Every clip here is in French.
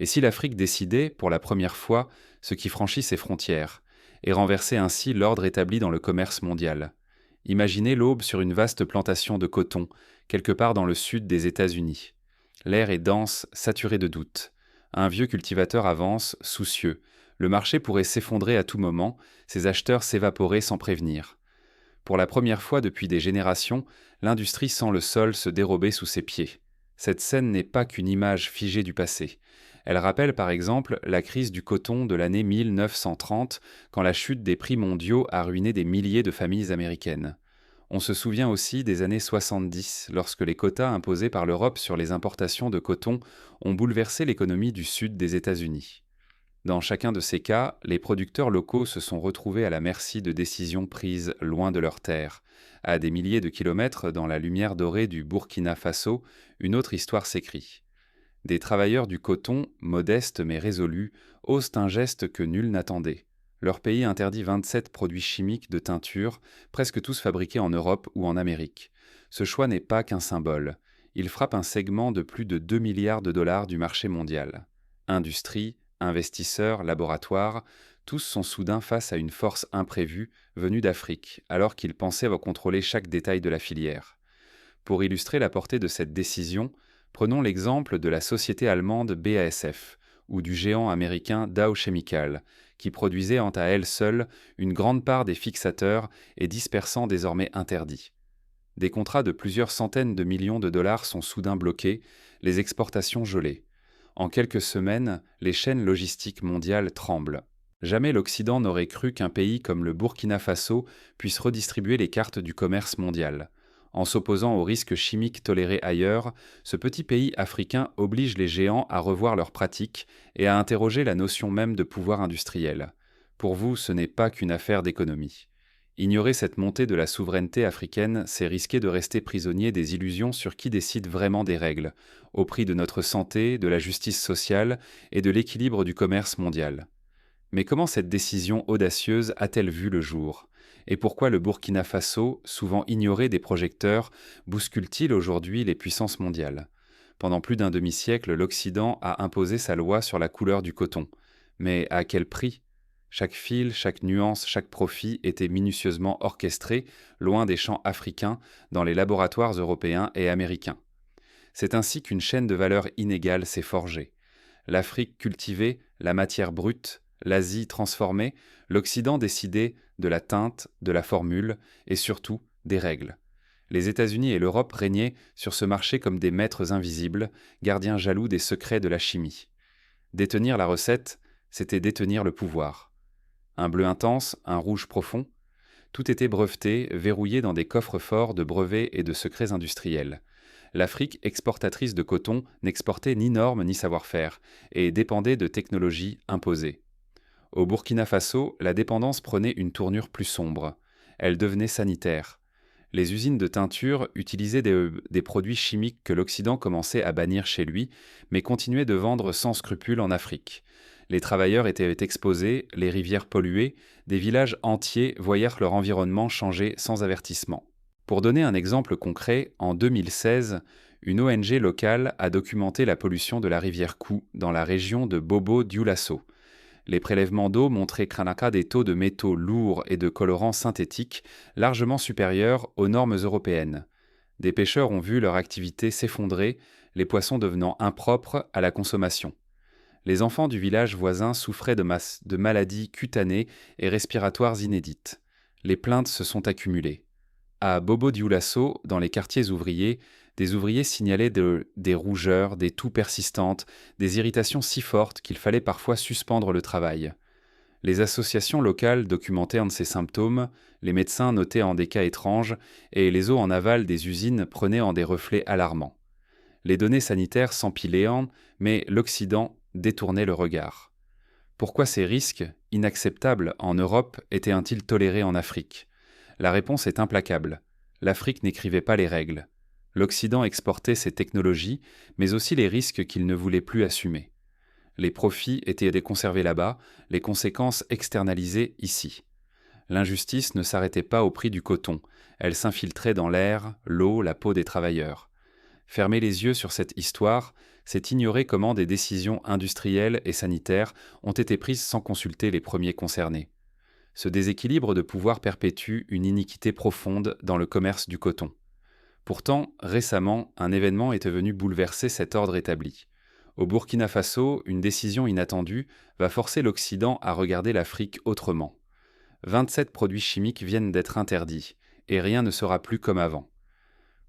Et si l'Afrique décidait, pour la première fois, ce qui franchit ses frontières, et renversait ainsi l'ordre établi dans le commerce mondial? Imaginez l'aube sur une vaste plantation de coton, quelque part dans le sud des États-Unis. L'air est dense, saturé de doutes. Un vieux cultivateur avance, soucieux. Le marché pourrait s'effondrer à tout moment, ses acheteurs s'évaporer sans prévenir. Pour la première fois depuis des générations, l'industrie sent le sol se dérober sous ses pieds. Cette scène n'est pas qu'une image figée du passé. Elle rappelle par exemple la crise du coton de l'année 1930, quand la chute des prix mondiaux a ruiné des milliers de familles américaines. On se souvient aussi des années 70, lorsque les quotas imposés par l'Europe sur les importations de coton ont bouleversé l'économie du sud des États-Unis. Dans chacun de ces cas, les producteurs locaux se sont retrouvés à la merci de décisions prises loin de leurs terres. À des milliers de kilomètres dans la lumière dorée du Burkina Faso, une autre histoire s'écrit. Des travailleurs du coton, modestes mais résolus, osent un geste que nul n'attendait. Leur pays interdit 27 produits chimiques de teinture, presque tous fabriqués en Europe ou en Amérique. Ce choix n'est pas qu'un symbole. Il frappe un segment de plus de 2 milliards de dollars du marché mondial. Industrie, investisseurs, laboratoires, tous sont soudain face à une force imprévue venue d'Afrique, alors qu'ils pensaient contrôler chaque détail de la filière. Pour illustrer la portée de cette décision, prenons l'exemple de la société allemande BASF ou du géant américain Dow Chemical, qui produisait à elle seule une grande part des fixateurs et dispersant désormais interdits. Des contrats de plusieurs centaines de millions de dollars sont soudain bloqués, les exportations gelées. En quelques semaines, les chaînes logistiques mondiales tremblent. Jamais l'Occident n'aurait cru qu'un pays comme le Burkina Faso puisse redistribuer les cartes du commerce mondial. En s'opposant aux risques chimiques tolérés ailleurs, ce petit pays africain oblige les géants à revoir leurs pratiques et à interroger la notion même de pouvoir industriel. Pour vous, ce n'est pas qu'une affaire d'économie. Ignorer cette montée de la souveraineté africaine, c'est risquer de rester prisonnier des illusions sur qui décide vraiment des règles, au prix de notre santé, de la justice sociale et de l'équilibre du commerce mondial. Mais comment cette décision audacieuse a-t-elle vu le jour? Et pourquoi le Burkina Faso, souvent ignoré des projecteurs, bouscule-t-il aujourd'hui les puissances mondiales? Pendant plus d'un demi-siècle, l'Occident a imposé sa loi sur la couleur du coton. Mais à quel prix? Chaque fil, chaque nuance, chaque profit était minutieusement orchestré, loin des champs africains, dans les laboratoires européens et américains. C'est ainsi qu'une chaîne de valeur inégale s'est forgée. L'Afrique cultivée, la matière brute, l'Asie transformée, l'Occident décidé de la teinte, de la formule et surtout des règles. Les États-Unis et l'Europe régnaient sur ce marché comme des maîtres invisibles, gardiens jaloux des secrets de la chimie. Détenir la recette, c'était détenir le pouvoir. Un bleu intense, un rouge profond, tout était breveté, verrouillé dans des coffres forts de brevets et de secrets industriels. L'Afrique, exportatrice de coton, n'exportait ni normes ni savoir-faire, et dépendait de technologies imposées. Au Burkina Faso, la dépendance prenait une tournure plus sombre. Elle devenait sanitaire. Les usines de teinture utilisaient des produits chimiques que l'Occident commençait à bannir chez lui, mais continuait de vendre sans scrupule en Afrique. Les travailleurs étaient exposés, les rivières polluées, des villages entiers voyèrent leur environnement changer sans avertissement. Pour donner un exemple concret, en 2016, une ONG locale a documenté la pollution de la rivière Kou dans la région de Bobo-Dioulasso. Les prélèvements d'eau montraient Kranaka des taux de métaux lourds et de colorants synthétiques largement supérieurs aux normes européennes. Des pêcheurs ont vu leur activité s'effondrer, les poissons devenant impropres à la consommation. Les enfants du village voisin souffraient de maladies cutanées et respiratoires inédites. Les plaintes se sont accumulées. À Bobo-Dioulasso, dans les quartiers ouvriers, des ouvriers signalaient des rougeurs, des toux persistantes, des irritations si fortes qu'il fallait parfois suspendre le travail. Les associations locales documentaient ces symptômes, les médecins notaient en des cas étranges, et les eaux en aval des usines prenaient en des reflets alarmants. Les données sanitaires s'empilaient, mais l'Occident détournait le regard. Pourquoi ces risques, inacceptables en Europe, étaient-ils tolérés en Afrique? La réponse est implacable. L'Afrique n'écrivait pas les règles. L'Occident exportait ses technologies, mais aussi les risques qu'il ne voulait plus assumer. Les profits étaient conservés là-bas, les conséquences externalisées ici. L'injustice ne s'arrêtait pas au prix du coton, elle s'infiltrait dans l'air, l'eau, la peau des travailleurs. Fermer les yeux sur cette histoire, C'est ignorer comment des décisions industrielles et sanitaires ont été prises sans consulter les premiers concernés. Ce déséquilibre de pouvoir perpétue une iniquité profonde dans le commerce du coton. Pourtant, récemment, un événement est venu bouleverser cet ordre établi. Au Burkina Faso, une décision inattendue va forcer l'Occident à regarder l'Afrique autrement. 27 produits chimiques viennent d'être interdits, et rien ne sera plus comme avant.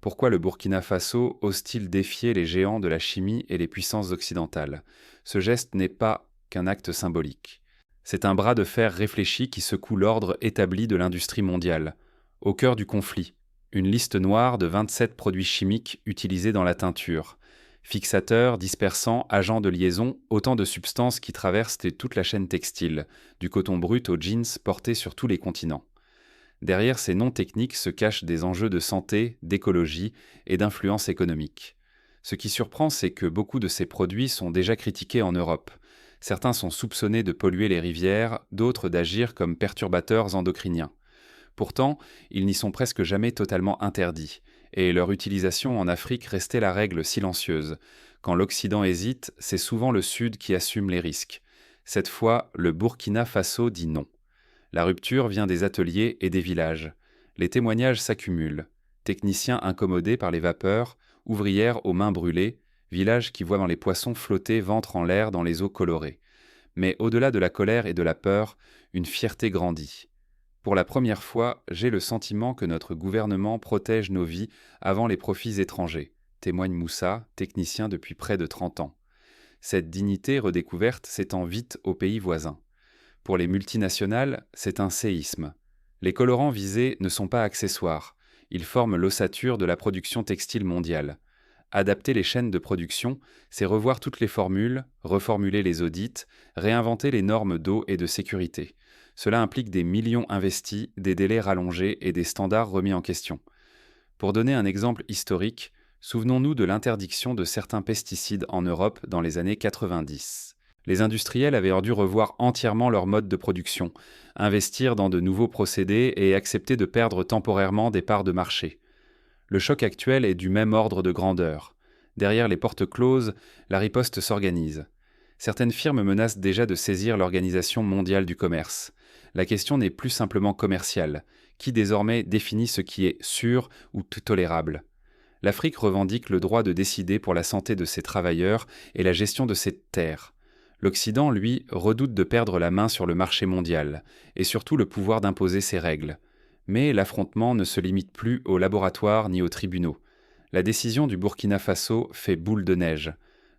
Pourquoi le Burkina Faso ose-t-il défier les géants de la chimie et les puissances occidentales? Ce geste n'est pas qu'un acte symbolique. C'est un bras de fer réfléchi qui secoue l'ordre établi de l'industrie mondiale. Au cœur du conflit, une liste noire de 27 produits chimiques utilisés dans la teinture. Fixateurs, dispersants, agents de liaison, autant de substances qui traversent toute la chaîne textile, du coton brut aux jeans portés sur tous les continents. Derrière ces noms techniques se cachent des enjeux de santé, d'écologie et d'influence économique. Ce qui surprend, c'est que beaucoup de ces produits sont déjà critiqués en Europe. Certains sont soupçonnés de polluer les rivières, d'autres d'agir comme perturbateurs endocriniens. Pourtant, ils n'y sont presque jamais totalement interdits, et leur utilisation en Afrique restait la règle silencieuse. Quand l'Occident hésite, c'est souvent le Sud qui assume les risques. Cette fois, le Burkina Faso dit non. La rupture vient des ateliers et des villages. Les témoignages s'accumulent. Techniciens incommodés par les vapeurs, ouvrières aux mains brûlées, villages qui voient dans les poissons flotter ventre en l'air dans les eaux colorées. Mais au-delà de la colère et de la peur, une fierté grandit. Pour la première fois, j'ai le sentiment que notre gouvernement protège nos vies avant les profits étrangers, témoigne Moussa, technicien depuis près de 30 ans. Cette dignité redécouverte s'étend vite aux pays voisins. Pour les multinationales, c'est un séisme. Les colorants visés ne sont pas accessoires. Ils forment l'ossature de la production textile mondiale. Adapter les chaînes de production, c'est revoir toutes les formules, reformuler les audits, réinventer les normes d'eau et de sécurité. Cela implique des millions investis, des délais rallongés et des standards remis en question. Pour donner un exemple historique, souvenons-nous de l'interdiction de certains pesticides en Europe dans les années 90. Les industriels avaient dû revoir entièrement leur mode de production, investir dans de nouveaux procédés et accepter de perdre temporairement des parts de marché. Le choc actuel est du même ordre de grandeur. Derrière les portes closes, la riposte s'organise. Certaines firmes menacent déjà de saisir l'Organisation mondiale du commerce. La question n'est plus simplement commerciale. Qui désormais définit ce qui est sûr ou tolérable? L'Afrique revendique le droit de décider pour la santé de ses travailleurs et la gestion de ses terres. L'Occident, lui, redoute de perdre la main sur le marché mondial, et surtout le pouvoir d'imposer ses règles. Mais l'affrontement ne se limite plus aux laboratoires ni aux tribunaux. La décision du Burkina Faso fait boule de neige.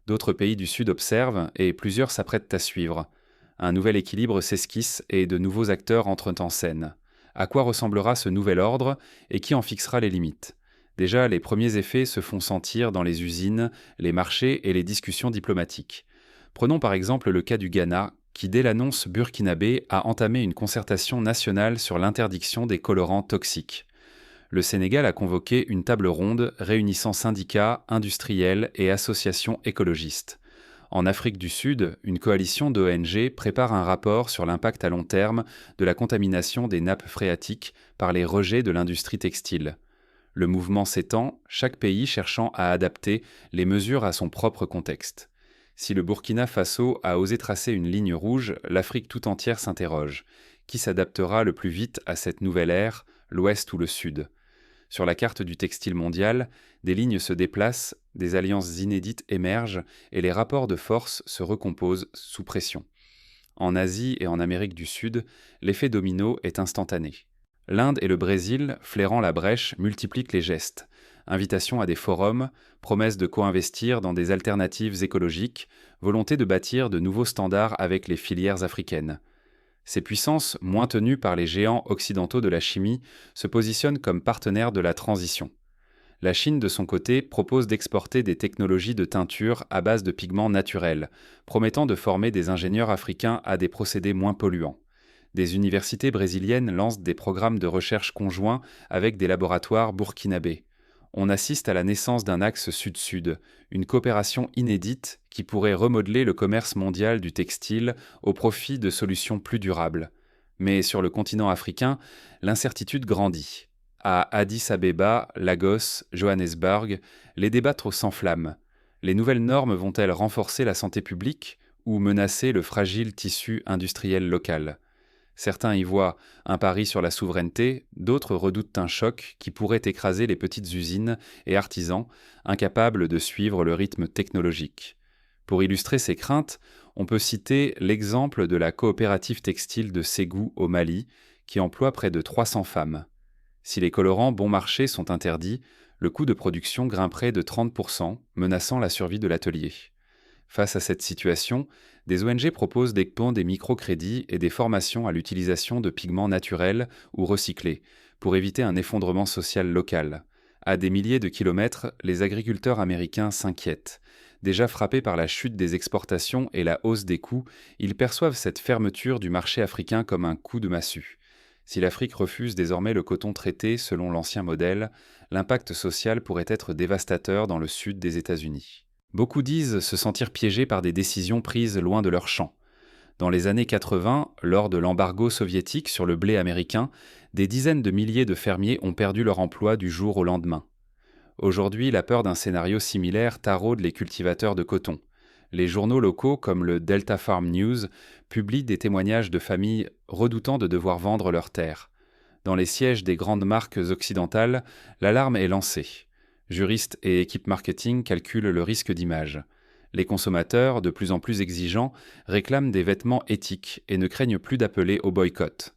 D'autres pays du Sud observent et plusieurs s'apprêtent à suivre. Un nouvel équilibre s'esquisse et de nouveaux acteurs entrent en scène. À quoi ressemblera ce nouvel ordre et qui en fixera les limites? Déjà, les premiers effets se font sentir dans les usines, les marchés et les discussions diplomatiques. Prenons par exemple le cas du Ghana, qui dès l'annonce burkinabé a entamé une concertation nationale sur l'interdiction des colorants toxiques. Le Sénégal a convoqué une table ronde réunissant syndicats, industriels et associations écologistes. En Afrique du Sud, une coalition d'ONG prépare un rapport sur l'impact à long terme de la contamination des nappes phréatiques par les rejets de l'industrie textile. Le mouvement s'étend, chaque pays cherchant à adapter les mesures à son propre contexte. Si le Burkina Faso a osé tracer une ligne rouge, l'Afrique tout entière s'interroge. Qui s'adaptera le plus vite à cette nouvelle ère, l'Ouest ou le Sud? Sur la carte du textile mondial, des lignes se déplacent, des alliances inédites émergent et les rapports de force se recomposent sous pression. En Asie et en Amérique du Sud, l'effet domino est instantané. L'Inde et le Brésil, flairant la brèche, multiplient les gestes. Invitations à des forums, promesses de co-investir dans des alternatives écologiques, volonté de bâtir de nouveaux standards avec les filières africaines. Ces puissances, moins tenues par les géants occidentaux de la chimie, se positionnent comme partenaires de la transition. La Chine, de son côté, propose d'exporter des technologies de teinture à base de pigments naturels, promettant de former des ingénieurs africains à des procédés moins polluants. Des universités brésiliennes lancent des programmes de recherche conjoints avec des laboratoires burkinabés. On assiste à la naissance d'un axe sud-sud, une coopération inédite qui pourrait remodeler le commerce mondial du textile au profit de solutions plus durables. Mais sur le continent africain, l'incertitude grandit. À Addis Abeba, Lagos, Johannesburg, les débats s'enflamment. Les nouvelles normes vont-elles renforcer la santé publique ou menacer le fragile tissu industriel local ? Certains y voient un pari sur la souveraineté, d'autres redoutent un choc qui pourrait écraser les petites usines et artisans incapables de suivre le rythme technologique. Pour illustrer ces craintes, on peut citer l'exemple de la coopérative textile de Ségou au Mali, qui emploie près de 300 femmes. Si les colorants bon marché sont interdits, le coût de production grimperait de 30%, menaçant la survie de l'atelier. Face à cette situation, des ONG proposent des microcrédits et des formations à l'utilisation de pigments naturels ou recyclés, pour éviter un effondrement social local. À des milliers de kilomètres, les agriculteurs américains s'inquiètent. Déjà frappés par la chute des exportations et la hausse des coûts, ils perçoivent cette fermeture du marché africain comme un coup de massue. Si l'Afrique refuse désormais le coton traité selon l'ancien modèle, l'impact social pourrait être dévastateur dans le sud des États-Unis. Beaucoup disent se sentir piégés par des décisions prises loin de leur champ. Dans les années 80, lors de l'embargo soviétique sur le blé américain, des dizaines de milliers de fermiers ont perdu leur emploi du jour au lendemain. Aujourd'hui, la peur d'un scénario similaire taraude les cultivateurs de coton. Les journaux locaux, comme le Delta Farm News, publient des témoignages de familles redoutant de devoir vendre leurs terres. Dans les sièges des grandes marques occidentales, l'alarme est lancée. Juristes et équipes marketing calculent le risque d'image. Les consommateurs, de plus en plus exigeants, réclament des vêtements éthiques et ne craignent plus d'appeler au boycott.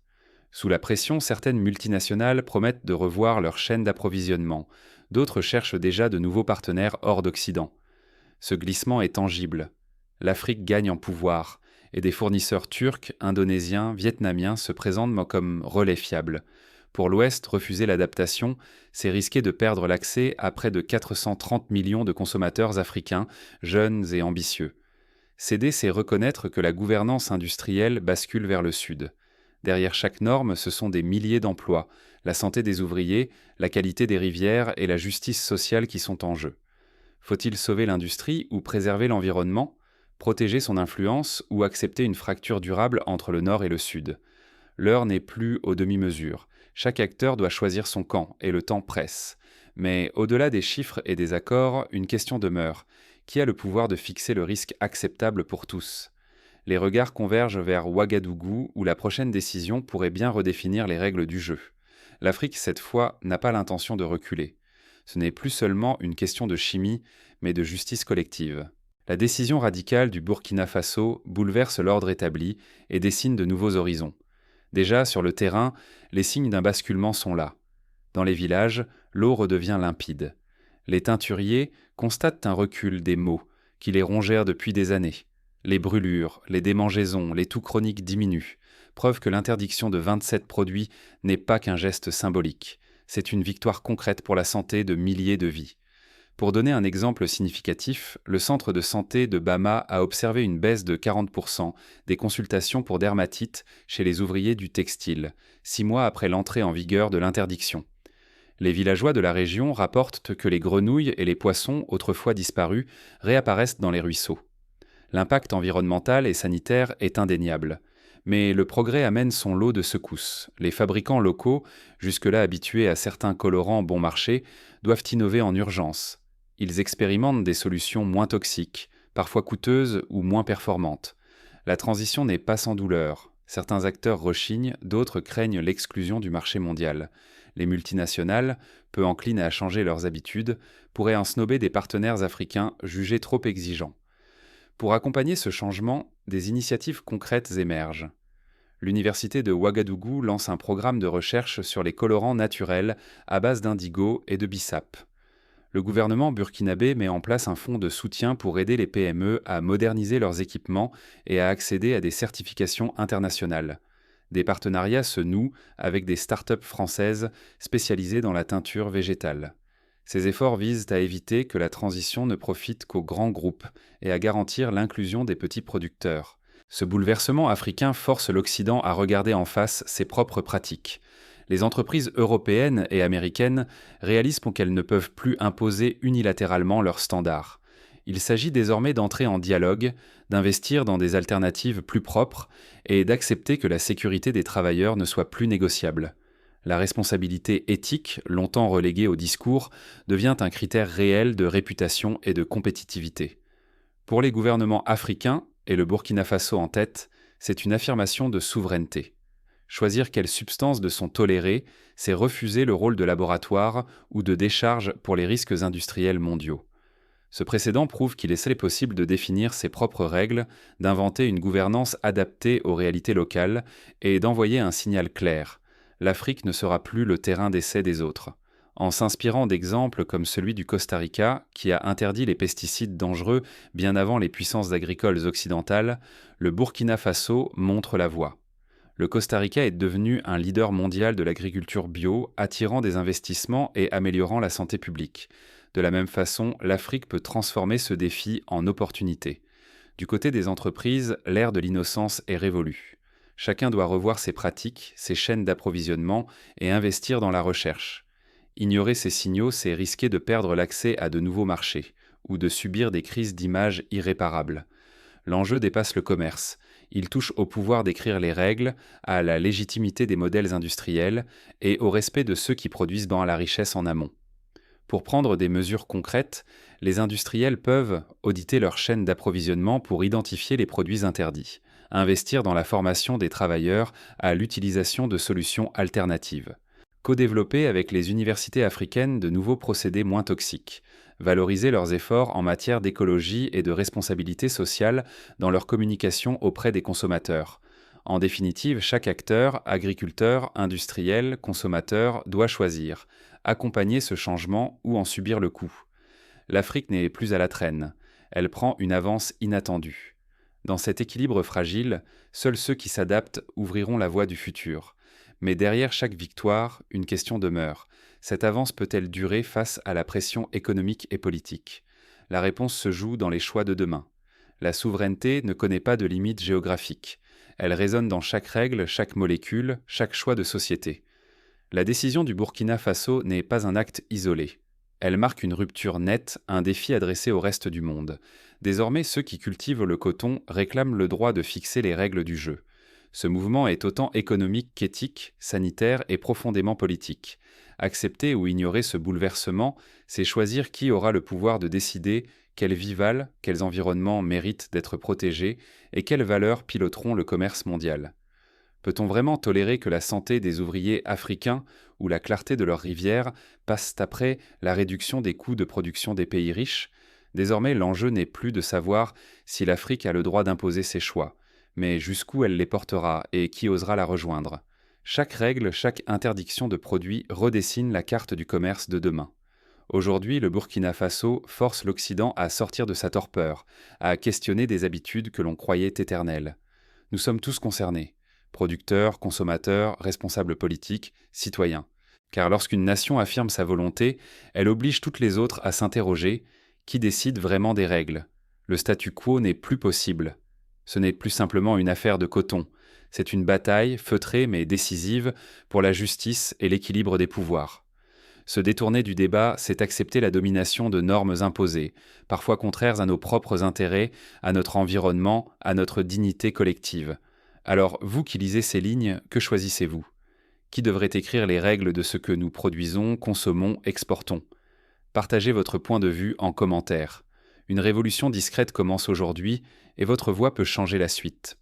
Sous la pression, certaines multinationales promettent de revoir leur chaîne d'approvisionnement. D'autres cherchent déjà de nouveaux partenaires hors d'Occident. Ce glissement est tangible. L'Afrique gagne en pouvoir, et des fournisseurs turcs, indonésiens, vietnamiens se présentent comme relais fiables. Pour l'Ouest, refuser l'adaptation, c'est risquer de perdre l'accès à près de 430 millions de consommateurs africains, jeunes et ambitieux. Céder, c'est reconnaître que la gouvernance industrielle bascule vers le Sud. Derrière chaque norme, ce sont des milliers d'emplois, la santé des ouvriers, la qualité des rivières et la justice sociale qui sont en jeu. Faut-il sauver l'industrie ou préserver l'environnement, protéger son influence ou accepter une fracture durable entre le Nord et le Sud ? L'heure n'est plus aux demi-mesures. Chaque acteur doit choisir son camp et le temps presse. Mais au-delà des chiffres et des accords, une question demeure. Qui a le pouvoir de fixer le risque acceptable pour tous ? Les regards convergent vers Ouagadougou, où la prochaine décision pourrait bien redéfinir les règles du jeu. L'Afrique, cette fois, n'a pas l'intention de reculer. Ce n'est plus seulement une question de chimie, mais de justice collective. La décision radicale du Burkina Faso bouleverse l'ordre établi et dessine de nouveaux horizons. Déjà, sur le terrain, les signes d'un basculement sont là. Dans les villages, l'eau redevient limpide. Les teinturiers constatent un recul des maux qui les rongèrent depuis des années. Les brûlures, les démangeaisons, les toux chroniques diminuent, preuve que l'interdiction de 27 produits n'est pas qu'un geste symbolique. C'est une victoire concrète pour la santé de milliers de vies. Pour donner un exemple significatif, le centre de santé de Bama a observé une baisse de 40% des consultations pour dermatite chez les ouvriers du textile, 6 mois après l'entrée en vigueur de l'interdiction. Les villageois de la région rapportent que les grenouilles et les poissons, autrefois disparus, réapparaissent dans les ruisseaux. L'impact environnemental et sanitaire est indéniable. Mais le progrès amène son lot de secousses. Les fabricants locaux, jusque-là habitués à certains colorants bon marché, doivent innover en urgence. Ils expérimentent des solutions moins toxiques, parfois coûteuses ou moins performantes. La transition n'est pas sans douleur. Certains acteurs rechignent, d'autres craignent l'exclusion du marché mondial. Les multinationales, peu enclines à changer leurs habitudes, pourraient en snober des partenaires africains jugés trop exigeants. Pour accompagner ce changement, des initiatives concrètes émergent. L'université de Ouagadougou lance un programme de recherche sur les colorants naturels à base d'indigo et de bissap. Le gouvernement burkinabé met en place un fonds de soutien pour aider les PME à moderniser leurs équipements et à accéder à des certifications internationales. Des partenariats se nouent avec des start-up françaises spécialisées dans la teinture végétale. Ces efforts visent à éviter que la transition ne profite qu'aux grands groupes et à garantir l'inclusion des petits producteurs. Ce bouleversement africain force l'Occident à regarder en face ses propres pratiques. Les entreprises européennes et américaines réalisent qu'elles ne peuvent plus imposer unilatéralement leurs standards. Il s'agit désormais d'entrer en dialogue, d'investir dans des alternatives plus propres et d'accepter que la sécurité des travailleurs ne soit plus négociable. La responsabilité éthique, longtemps reléguée au discours, devient un critère réel de réputation et de compétitivité. Pour les gouvernements africains, et le Burkina Faso en tête, c'est une affirmation de souveraineté. Choisir quelles substances de sont tolérées, c'est refuser le rôle de laboratoire ou de décharge pour les risques industriels mondiaux. Ce précédent prouve qu'il est possible de définir ses propres règles, d'inventer une gouvernance adaptée aux réalités locales et d'envoyer un signal clair. L'Afrique ne sera plus le terrain d'essai des autres. En s'inspirant d'exemples comme celui du Costa Rica, qui a interdit les pesticides dangereux bien avant les puissances agricoles occidentales, le Burkina Faso montre la voie. Le Costa Rica est devenu un leader mondial de l'agriculture bio, attirant des investissements et améliorant la santé publique. De la même façon, l'Afrique peut transformer ce défi en opportunité. Du côté des entreprises, l'ère de l'innocence est révolue. Chacun doit revoir ses pratiques, ses chaînes d'approvisionnement et investir dans la recherche. Ignorer ces signaux, c'est risquer de perdre l'accès à de nouveaux marchés ou de subir des crises d'image irréparables. L'enjeu dépasse le commerce. Il touche au pouvoir d'écrire les règles, à la légitimité des modèles industriels et au respect de ceux qui produisent dans la richesse en amont. Pour prendre des mesures concrètes, les industriels peuvent auditer leur chaîne d'approvisionnement pour identifier les produits interdits, investir dans la formation des travailleurs à l'utilisation de solutions alternatives, co-développer avec les universités africaines de nouveaux procédés moins toxiques, valoriser leurs efforts en matière d'écologie et de responsabilité sociale dans leur communication auprès des consommateurs. En définitive, chaque acteur, agriculteur, industriel, consommateur, doit choisir, accompagner ce changement ou en subir le coût. L'Afrique n'est plus à la traîne, elle prend une avance inattendue. Dans cet équilibre fragile, seuls ceux qui s'adaptent ouvriront la voie du futur. Mais derrière chaque victoire, une question demeure. Cette avance peut-elle durer face à la pression économique et politique? La réponse se joue dans les choix de demain. La souveraineté ne connaît pas de limites géographiques. Elle résonne dans chaque règle, chaque molécule, chaque choix de société. La décision du Burkina Faso n'est pas un acte isolé. Elle marque une rupture nette, un défi adressé au reste du monde. Désormais, ceux qui cultivent le coton réclament le droit de fixer les règles du jeu. Ce mouvement est autant économique qu'éthique, sanitaire et profondément politique. Accepter ou ignorer ce bouleversement, c'est choisir qui aura le pouvoir de décider quelles vies valent, quels environnements méritent d'être protégés et quelles valeurs piloteront le commerce mondial. Peut-on vraiment tolérer que la santé des ouvriers africains ou la clarté de leurs rivières passent après la réduction des coûts de production des pays riches? Désormais, l'enjeu n'est plus de savoir si l'Afrique a le droit d'imposer ses choix, mais jusqu'où elle les portera et qui osera la rejoindre. Chaque règle, chaque interdiction de produits redessine la carte du commerce de demain. Aujourd'hui, le Burkina Faso force l'Occident à sortir de sa torpeur, à questionner des habitudes que l'on croyait éternelles. Nous sommes tous concernés. Producteurs, consommateurs, responsables politiques, citoyens. Car lorsqu'une nation affirme sa volonté, elle oblige toutes les autres à s'interroger qui décide vraiment des règles. Le statu quo n'est plus possible. Ce n'est plus simplement une affaire de coton, c'est une bataille feutrée mais décisive pour la justice et l'équilibre des pouvoirs. Se détourner du débat, c'est accepter la domination de normes imposées, parfois contraires à nos propres intérêts, à notre environnement, à notre dignité collective. Alors, vous qui lisez ces lignes, que choisissez-vous? Qui devrait écrire les règles de ce que nous produisons, consommons, exportons? Partagez votre point de vue en commentaire. Une révolution discrète commence aujourd'hui et votre voix peut changer la suite.